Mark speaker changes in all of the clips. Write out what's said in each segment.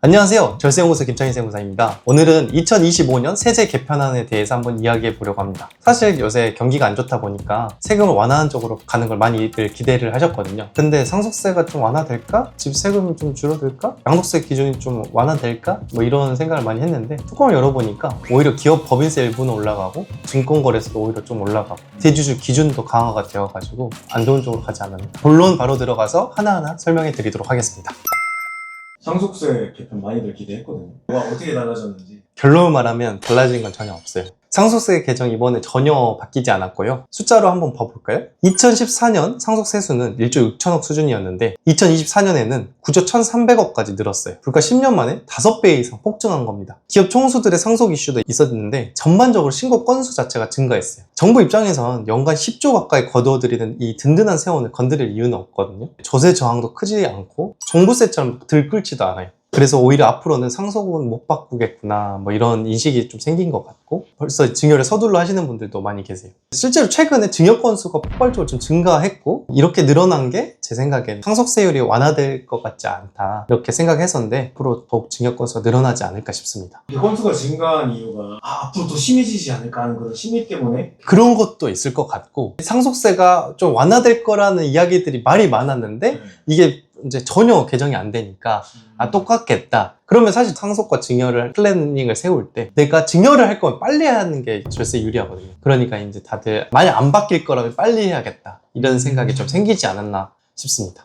Speaker 1: 안녕하세요. 절세연구소 김창희 세무사입니다. 오늘은 2025년 세제 개편안에 대해서 한번 이야기해 보려고 합니다. 사실 요새 경기가 안 좋다 보니까 세금을 완화하는 쪽으로 가는 걸 많이들 기대를 하셨거든요. 근데 상속세가 좀 완화될까? 집 세금이 좀 줄어들까? 양도세 기준이 좀 완화될까? 뭐 이런 생각을 많이 했는데 뚜껑을 열어보니까 오히려 기업 법인세 일부는 올라가고 증권거래세도 오히려 좀 올라가고 대주주 기준도 강화가 되어가지고 안 좋은 쪽으로 가지 않았나. 본론 바로 들어가서 하나하나 설명해 드리도록 하겠습니다.
Speaker 2: 상속세 개편 많이들 기대했거든요. 뭐가 어떻게 달라졌는지.
Speaker 1: 결론을 말하면 달라진 건 전혀 없어요. 상속세 개정 이번에 전혀 바뀌지 않았고요. 숫자로 한번 봐볼까요? 2014년 상속세수는 1조 6천억 수준이었는데 2024년에는 9조 1,300억까지 늘었어요. 불과 10년 만에 5배 이상 폭증한 겁니다. 기업 총수들의 상속 이슈도 있었는데 전반적으로 신고 건수 자체가 증가했어요. 정부 입장에선 연간 10조 가까이 거두어들이는 이 든든한 세원을 건드릴 이유는 없거든요. 조세 저항도 크지 않고 종부세처럼 들끓지도 않아요. 그래서 오히려 앞으로는 상속은 못 바꾸겠구나 뭐 이런 인식이 좀 생긴 것 같고 벌써 증여를 서둘러 하시는 분들도 많이 계세요. 실제로 최근에 증여 건수가 폭발적으로 좀 증가했고 이렇게 늘어난 게 제 생각에는 상속세율이 완화될 것 같지 않다 이렇게 생각했었는데 앞으로 더욱 증여 건수가 늘어나지 않을까 싶습니다.
Speaker 2: 이 건수가 증가한 이유가 앞으로 더 심해지지 않을까 하는 그런 심리 때문에.
Speaker 1: 그런 것도 있을 것 같고 상속세가 좀 완화될 거라는 이야기들이 말이 많았는데 이게 이제 전혀 개정이 안 되니까 똑같겠다. 그러면 사실 상속과 증여를 플래닝을 세울 때 내가 증여를 할 거면 빨리 하는 게 절세 유리하거든요. 그러니까 이제 다들 만약 안 바뀔 거라면 빨리 해야겠다 이런 생각이 좀 생기지 않았나 싶습니다.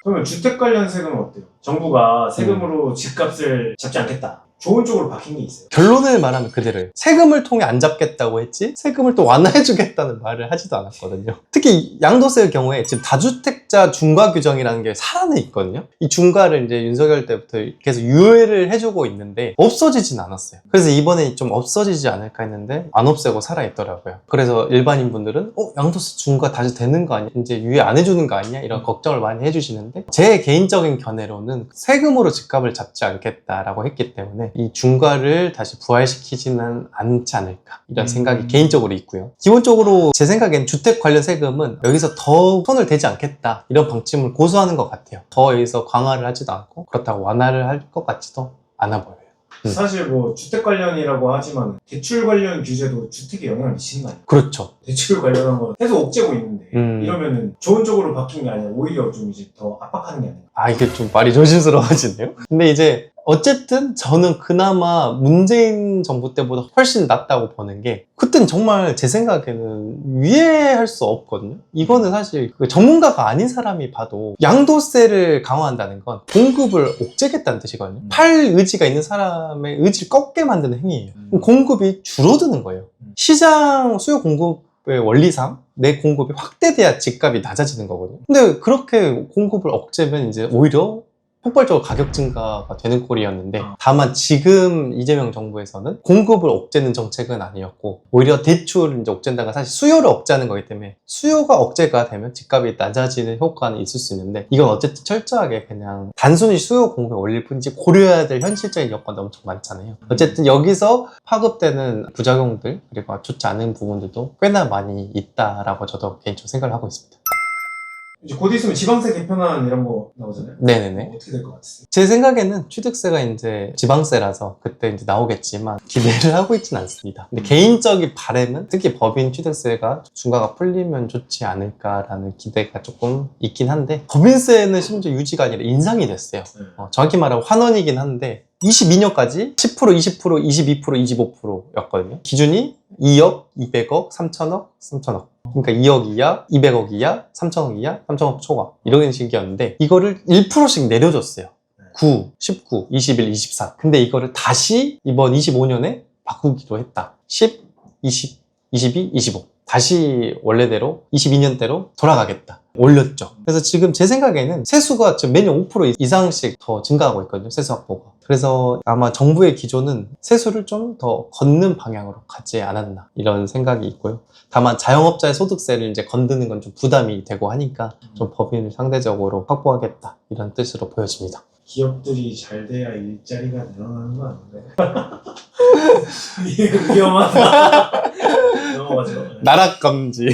Speaker 2: 그러면 주택 관련 세금은 어때요? 정부가 세금으로 집값을 잡지 않겠다. 좋은 쪽으로 바뀐 게 있어요.
Speaker 1: 결론을 말하면 그대로예요. 세금을 통해 안 잡겠다고 했지 세금을 또 완화해주겠다는 말을 하지도 않았거든요. 특히 양도세의 경우에 지금 다주택자 중과 규정이라는 게 살아는 있거든요. 이 중과를 이제 윤석열 때부터 계속 유예를 해주고 있는데 없어지진 않았어요. 그래서 이번에 좀 없어지지 않을까 했는데 안 없애고 살아있더라고요. 그래서 일반인 분들은 양도세 중과 다시 되는 거 아니야? 이제 유예 안 해주는 거 아니야? 이런 걱정을 많이 해주시는데 제 개인적인 견해로는 세금으로 집값을 잡지 않겠다라고 했기 때문에 이 중과를 다시 부활시키지는 않지 않을까 이런 생각이 개인적으로 있고요. 기본적으로 제 생각엔 주택 관련 세금은 여기서 더 손을 대지 않겠다 이런 방침을 고수하는 것 같아요. 더 여기서 강화를 하지도 않고 그렇다고 완화를 할 것 같지도 않아 보여요.
Speaker 2: 사실 뭐 주택 관련이라고 하지만 대출 관련 규제도 주택에 영향을 미치는 거 아니에요?
Speaker 1: 그렇죠.
Speaker 2: 대출 관련한 건 계속 옥죄고 있는데 이러면은 좋은 쪽으로 바뀐 게 아니라 오히려 좀 이제 더 압박하는 게 아닌가.
Speaker 1: 이게 좀 말이 조심스러워지네요. 근데 이제 어쨌든 저는 그나마 문재인 정부 때보다 훨씬 낫다고 보는 게 그땐 정말 제 생각에는 이해할 수 없거든요. 이거는 사실 전문가가 아닌 사람이 봐도 양도세를 강화한다는 건 공급을 옥죄겠다는 뜻이거든요. 팔 의지가 있는 사람의 의지를 꺾게 만드는 행위예요. 공급이 줄어드는 거예요. 시장 수요 공급의 원리상 내 공급이 확대돼야 집값이 낮아지는 거거든요. 근데 그렇게 공급을 억제면 이제 오히려 폭발적으로 가격 증가가 되는 꼴이었는데 다만 지금 이재명 정부에서는 공급을 억제는 정책은 아니었고 오히려 대출을 이제 억제한다는 건 사실 수요를 억제하는 거기 때문에 수요가 억제가 되면 집값이 낮아지는 효과는 있을 수 있는데 이건 어쨌든 철저하게 그냥 단순히 수요 공급에 올릴 뿐이지 고려해야 될 현실적인 여건도 엄청 많잖아요. 어쨌든 여기서 파급되는 부작용들 그리고 좋지 않은 부분들도 꽤나 많이 있다라고 저도 개인적으로 생각을 하고 있습니다.
Speaker 2: 이제 곧 있으면 지방세 개편안 이런 거 나오잖아요.
Speaker 1: 네네네.
Speaker 2: 어떻게 될 것 같으세요?
Speaker 1: 제 생각에는 취득세가 이제 지방세라서 그때 이제 나오겠지만 기대를 하고 있진 않습니다. 근데 개인적인 바람은 특히 법인 취득세가 중과가 풀리면 좋지 않을까라는 기대가 조금 있긴 한데 법인세는 심지어 유지가 아니라 인상이 됐어요. 정확히 말하면 환원이긴 한데 22년까지 10%, 20%, 22%, 25%였거든요. 기준이 2억, 200억, 3천억, 3천억. 그러니까 2억 이하, 200억 이하, 3천억 이하, 3천억 초과 이런 식이었는데 이거를 1%씩 내려줬어요. 9, 19, 21, 24. 근데 이거를 다시 이번 25년에 바꾸기로 했다. 10, 20, 22, 25. 다시 원래대로 22년대로 돌아가겠다. 올렸죠. 그래서 지금 제 생각에는 세수가 지금 매년 5% 이상씩 더 증가하고 있거든요. 세수 확보가. 그래서 아마 정부의 기조는 세수를 좀 더 걷는 방향으로 가지 않았나 이런 생각이 있고요. 다만 자영업자의 소득세를 이제 건드는 건 좀 부담이 되고 하니까 좀 법인을 상대적으로 확보하겠다 이런 뜻으로 보여집니다.
Speaker 2: 기업들이 잘 돼야 일자리가 늘어나는 거 아닌가요? 위험하다. 넘어가죠.
Speaker 1: 나락 감지.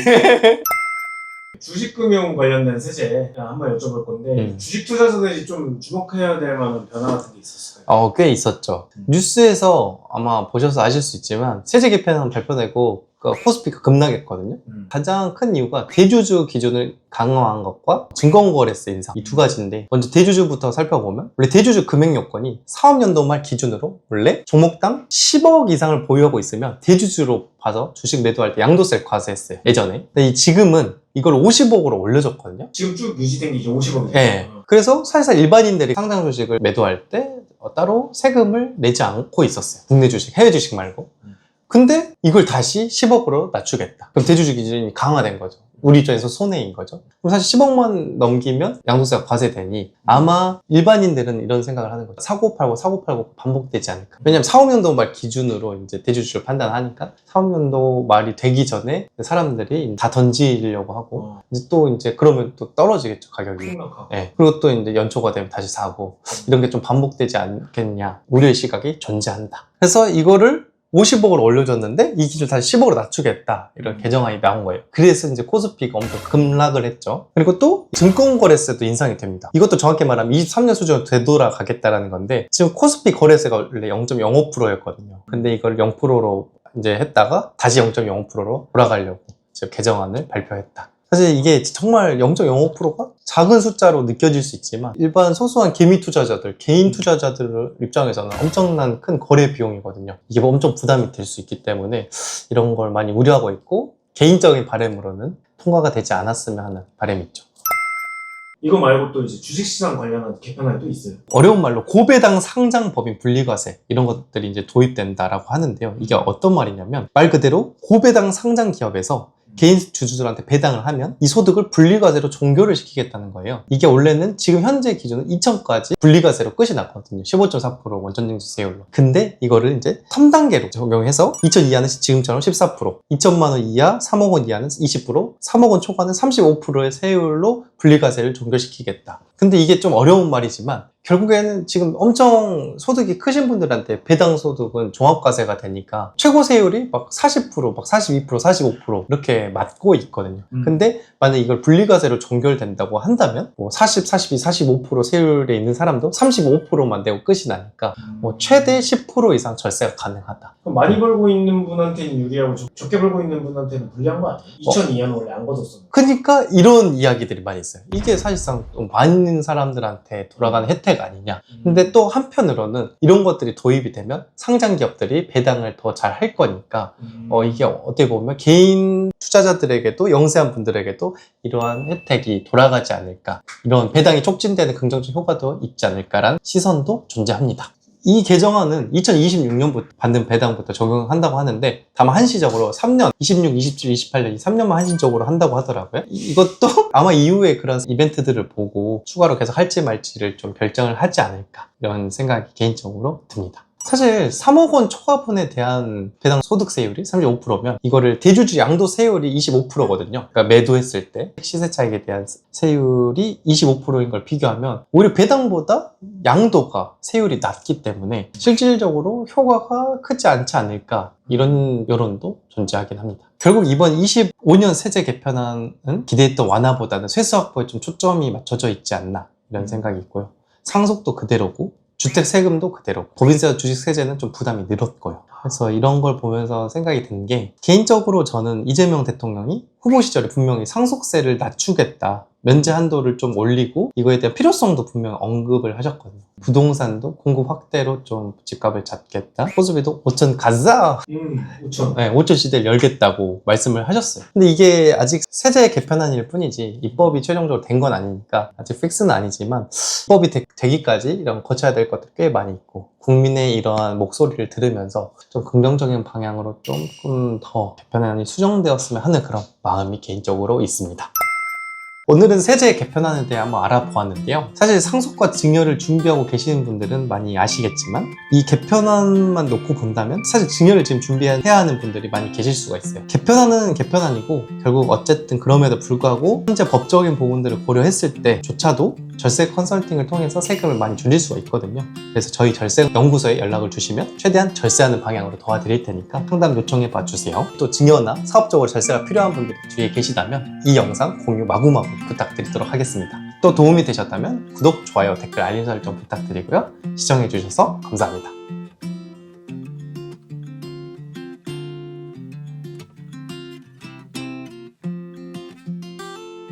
Speaker 2: 주식금융 관련된 세제 한번 여쭤볼 건데 주식 투자자들이 좀 주목해야 될 만한 변화 같은 게 있었을까요?
Speaker 1: 꽤 있었죠. 뉴스에서 아마 보셔서 아실 수 있지만 세제 개편안 발표되고 코스피가 급락했거든요. 가장 큰 이유가 대주주 기준을 강화한 것과 증권거래세 인상 이 두 가지인데, 먼저 대주주부터 살펴보면 원래 대주주 금액 요건이 사업연도 말 기준으로 원래 종목당 10억 이상을 보유하고 있으면 대주주로 봐서 주식 매도할 때 양도세를 과세했어요, 예전에. 근데 지금은 이걸 50억으로 올려줬거든요.
Speaker 2: 지금 쭉 유지된 게 이제 50억이죠.
Speaker 1: 네. 그래서 사실상 일반인들이 상장 주식을 매도할 때 따로 세금을 내지 않고 있었어요. 국내 주식, 해외 주식 말고. 근데 이걸 다시 10억으로 낮추겠다. 그럼 대주주 기준이 강화된 거죠. 우리 입장에서 손해인 거죠. 그럼 사실 10억만 넘기면 양도세가 과세되니 아마 일반인들은 이런 생각을 하는 거죠. 사고 팔고 반복되지 않을까. 왜냐면 사업연도 말 기준으로 이제 대주주를 판단하니까 사업연도 말이 되기 전에 사람들이 다 던지려고 하고 이제 또 이제 그러면 또 떨어지겠죠, 가격이. 네. 그리고 또 이제 연초가 되면 다시 사고 이런 게 좀 반복되지 않겠냐. 우려의 시각이 존재한다. 그래서 이거를 50억을 올려줬는데 이 기준 다시 10억으로 낮추겠다, 이런 개정안이 나온 거예요. 그래서 이제 코스피가 엄청 급락을 했죠. 그리고 또 증권거래세도 인상이 됩니다. 이것도 정확히 말하면 23년 수준으로 되돌아가겠다라는 건데, 지금 코스피 거래세가 원래 0.05%였거든요. 근데 이걸 0%로 이제 했다가 다시 0.05%로 돌아가려고 지금 개정안을 발표했다. 사실 이게 정말 0.05%가 작은 숫자로 느껴질 수 있지만 일반 소소한 개미 투자자들, 개인 투자자들 입장에서는 엄청난 큰 거래 비용이거든요. 이게 엄청 부담이 될 수 있기 때문에 이런 걸 많이 우려하고 있고, 개인적인 바람으로는 통과가 되지 않았으면 하는 바람이 있죠.
Speaker 2: 이거 말고 또 이제 주식시장 관련한 개편안이 또 있어요.
Speaker 1: 어려운 말로 고배당 상장 법인 분리과세, 이런 것들이 이제 도입된다라고 하는데요. 이게 어떤 말이냐면 말 그대로 고배당 상장 기업에서 개인 주주들한테 배당을 하면 이 소득을 분리과세로 종결을 시키겠다는 거예요. 이게 원래는 지금 현재 기준은 2천까지 분리과세로 끝이 났거든요. 15.4% 원전징수세율로. 근데 이거를 이제 3단계로 적용해서 2천 이하는 지금처럼 14%, 2천만 원 이하, 3억 원 이하는 20%, 3억 원 초과는 35%의 세율로 분리과세를 종결시키겠다. 근데 이게 좀 어려운 말이지만 결국에는 지금 엄청 소득이 크신 분들한테 배당 소득은 종합과세가 되니까 최고 세율이 막 40%, 막 42%, 45% 이렇게 맞고 있거든요. 근데 만약 이걸 분리과세로 종결된다고 한다면 뭐 40, 42, 45% 세율에 있는 사람도 35%만 내고 끝이 나니까 뭐 최대 10% 이상 절세가 가능하다.
Speaker 2: 그럼 많이 벌고 있는 분한테는 유리하고 적게 벌고 있는 분한테는 불리한 거 아니에요? 2천 이하는 원래 안 거뒀었는데.
Speaker 1: 그러니까 이런 이야기들이 많이 있어요. 이게 사실상 좀 많은 사람들한테 돌아가는 혜택 아니냐. 근데 또 한편으로는 이런 것들이 도입이 되면 상장 기업들이 배당을 더 잘 할 거니까 이게 어떻게 보면 개인 투자자들에게도, 영세한 분들에게도 이러한 혜택이 돌아가지 않을까, 이런 배당이 촉진되는 긍정적 효과도 있지 않을까라는 시선도 존재합니다. 이 개정안은 2026년부터 받는 배당부터 적용한다고 하는데, 다만 한시적으로 3년, 26, 27, 28년 이 3년만 한시적으로 한다고 하더라고요. 이것도 아마 이후에 그런 이벤트들을 보고 추가로 계속 할지 말지를 좀 결정을 하지 않을까, 이런 생각이 개인적으로 듭니다. 사실 3억 원 초과분에 대한 배당 소득세율이 35%면 이거를 대주주 양도세율이 25%거든요. 그러니까 매도했을 때 시세 차익에 대한 세율이 25%인 걸 비교하면 오히려 배당보다 양도가 세율이 낮기 때문에 실질적으로 효과가 크지 않지 않을까, 이런 여론도 존재하긴 합니다. 결국 이번 25년 세제 개편안은 기대했던 완화보다는 세수 확보에 좀 초점이 맞춰져 있지 않나, 이런 생각이 있고요. 상속도 그대로고 주택 세금도 그대로, 법인세와 주식세제는 좀 부담이 늘었고요. 그래서 이런 걸 보면서 생각이 든 게, 개인적으로 저는 이재명 대통령이 후보 시절에 분명히 상속세를 낮추겠다, 면제 한도를 좀 올리고 이거에 대한 필요성도 분명 언급을 하셨거든요. 부동산도 공급 확대로 좀 집값을 잡겠다, 코스피도 5천 가자,
Speaker 2: 5천.
Speaker 1: 네, 5천 시대를 열겠다고 말씀을 하셨어요. 근데 이게 아직 세제 개편안일 뿐이지 입법이 최종적으로 된 건 아니니까 아직 픽스는 아니지만, 입법이 되기까지 이런 거쳐야 될 것들이 꽤 많이 있고, 국민의 이러한 목소리를 들으면서 좀 긍정적인 방향으로 조금 더 개편안이 수정되었으면 하는 그런 마음이 개인적으로 있습니다. 오늘은 세제 개편안에 대해 한번 알아보았는데요. 사실 상속과 증여를 준비하고 계시는 분들은 많이 아시겠지만, 이 개편안만 놓고 본다면 사실 증여를 지금 준비해야 하는 분들이 많이 계실 수가 있어요. 개편안은 개편안이고 결국 어쨌든 그럼에도 불구하고 현재 법적인 부분들을 고려했을 때조차도 절세 컨설팅을 통해서 세금을 많이 줄일 수가 있거든요. 그래서 저희 절세 연구소에 연락을 주시면 최대한 절세하는 방향으로 도와드릴 테니까 상담 요청해 봐 주세요. 또 증여나 사업적으로 절세가 필요한 분들이 주위에 계시다면 이 영상 공유 마구마구 부탁드리도록 하겠습니다. 또 도움이 되셨다면 구독, 좋아요, 댓글, 알림 설정 부탁드리고요. 시청해 주셔서 감사합니다.